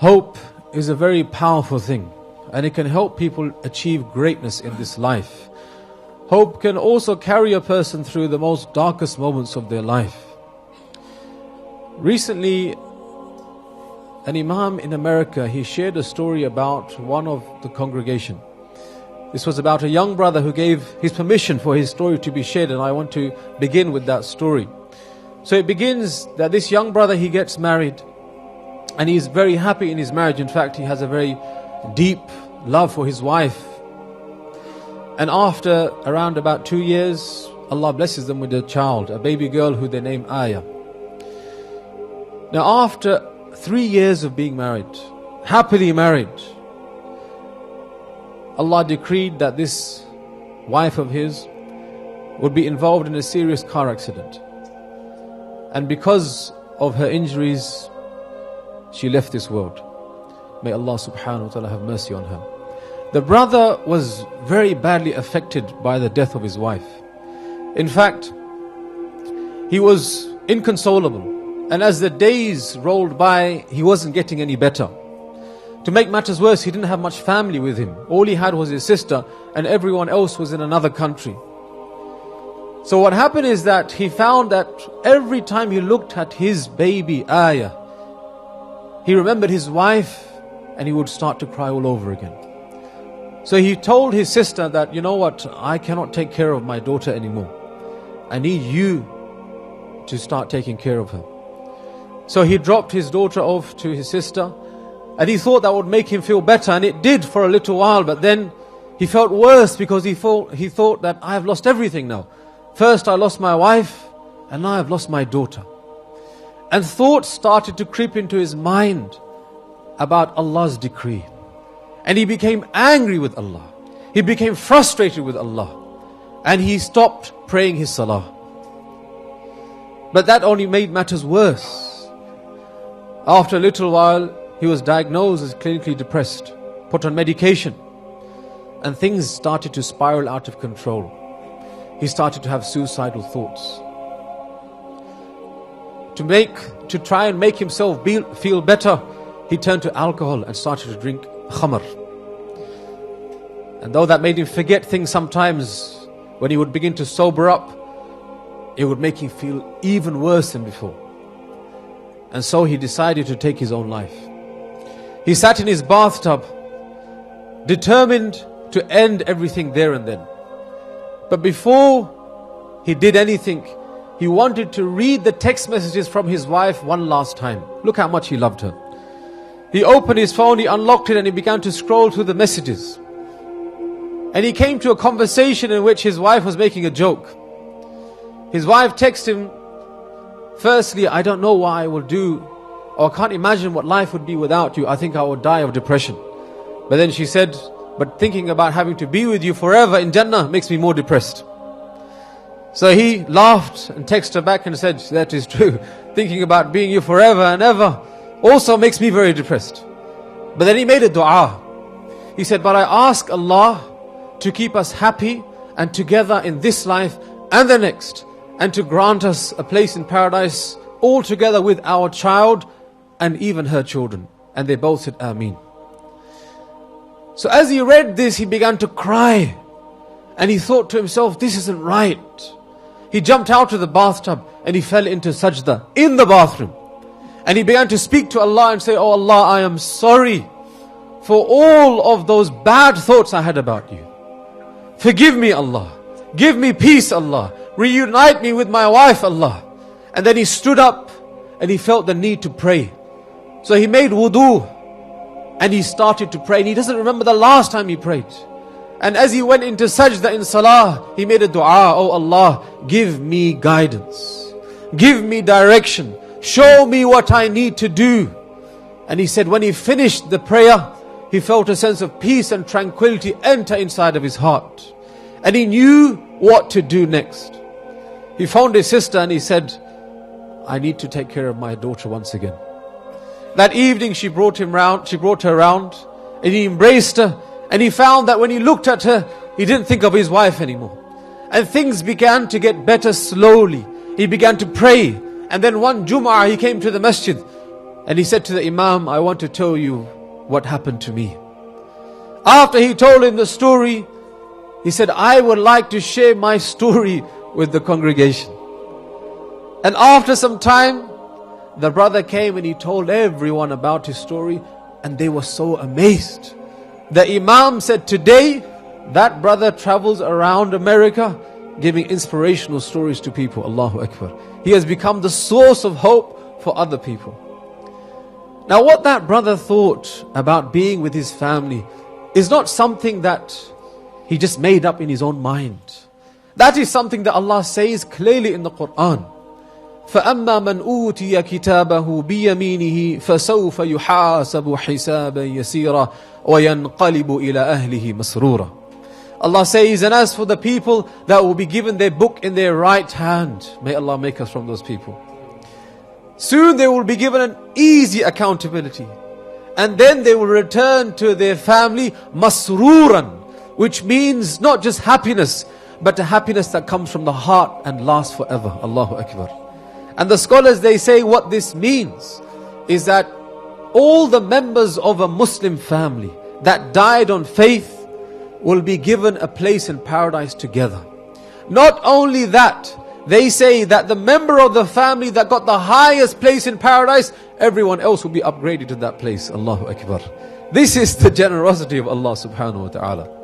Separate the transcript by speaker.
Speaker 1: Hope is a very powerful thing, and it can help people achieve greatness in this life. Hope can also carry a person through the most darkest moments of their life. Recently, an imam in America, he shared a story about one of the congregation. This was about a young brother who gave his permission for his story to be shared, and I want to begin with that story. So it begins that this young brother, he gets married, and he is very happy in his marriage. In fact, he has a very deep love for his wife. And after around about 2 years, Allah blesses them with a child, a baby girl who they name Aya. Now after 3 years of being married, happily married, Allah decreed that this wife of his would be involved in a serious car accident. And because of her injuries, she left this world. May Allah subhanahu wa ta'ala have mercy on her. The brother was very badly affected by the death of his wife. In fact, he was inconsolable. And as the days rolled by, he wasn't getting any better. To make matters worse, he didn't have much family with him. All he had was his sister, and everyone else was in another country. So what happened is that he found that every time he looked at his baby Aya, he remembered his wife, and he would start to cry all over again. So he told his sister that, you know what, I cannot take care of my daughter anymore. I need you to start taking care of her. So he dropped his daughter off to his sister, and he thought that would make him feel better, and it did for a little while, but then he felt worse because he thought that I have lost everything now. First I lost my wife, and now I've lost my daughter. And thoughts started to creep into his mind about Allah's decree. And he became angry with Allah. He became frustrated with Allah. And he stopped praying his salah. But that only made matters worse. After a little while, he was diagnosed as clinically depressed, put on medication, and things started to spiral out of control. He started to have suicidal thoughts. To try and make himself feel better, he turned to alcohol and started to drink khamr. And though that made him forget things sometimes, when he would begin to sober up, it would make him feel even worse than before. And so he decided to take his own life. He sat in his bathtub, determined to end everything there and then. But before he did anything, he wanted to read the text messages from his wife one last time. Look how much he loved her. He opened his phone, he unlocked it, and he began to scroll through the messages. And he came to a conversation in which his wife was making a joke. His wife texted him, firstly, I don't know what I will do, or I can't imagine what life would be without you. I think I would die of depression. But then she said, but thinking about having to be with you forever in Jannah makes me more depressed. So he laughed and texted her back and said, that is true. Thinking about being you forever and ever also makes me very depressed. But then he made a dua. He said, but I ask Allah to keep us happy and together in this life and the next, and to grant us a place in paradise all together with our child and even her children. And they both said, Ameen. So as he read this, he began to cry. And he thought to himself, this isn't right. He jumped out of the bathtub and he fell into sajda in the bathroom. And he began to speak to Allah and say, oh Allah, I am sorry for all of those bad thoughts I had about you. Forgive me, Allah. Give me peace, Allah. Reunite me with my wife, Allah. And then he stood up and he felt the need to pray. So he made wudu and he started to pray. And he doesn't remember the last time he prayed. And as he went into sajda in salah, he made a dua, oh Allah, give me guidance. Give me direction. Show me what I need to do. And he said when he finished the prayer, he felt a sense of peace and tranquility enter inside of his heart. And he knew what to do next. He found his sister and he said, I need to take care of my daughter once again. That evening she brought her round and he embraced her. And he found that when he looked at her, he didn't think of his wife anymore. And things began to get better slowly. He began to pray. And then one Jum'ah he came to the masjid. And he said to the Imam, I want to tell you what happened to me. After he told him the story, he said, I would like to share my story with the congregation. And after some time, the brother came and he told everyone about his story, and they were so amazed. The Imam said, today, that brother travels around America giving inspirational stories to people. Allahu Akbar. He has become the source of hope for other people. Now what that brother thought about being with his family is not something that he just made up in his own mind. That is something that Allah says clearly in the Quran. فَأَمَّا مَنْ أُوتِيَ كِتَابَهُ بِيَمِينِهِ فَسَوْفَ يُحَاسَبُ حِسَابًا يَسِيرًا وَيَنْقَلِبُ إِلَىٰ أَهْلِهِ مَسْرُورًا. Allah says, and as for the people that will be given their book in their right hand, may Allah make us from those people. Soon they will be given an easy accountability. And then they will return to their family masruran, which means not just happiness, but a happiness that comes from the heart and lasts forever. Allahu Akbar. And the scholars, they say what this means is that all the members of a Muslim family that died on faith will be given a place in paradise together. Not only that, they say that the member of the family that got the highest place in paradise, everyone else will be upgraded to that place. Allahu Akbar. This is the generosity of Allah subhanahu wa ta'ala.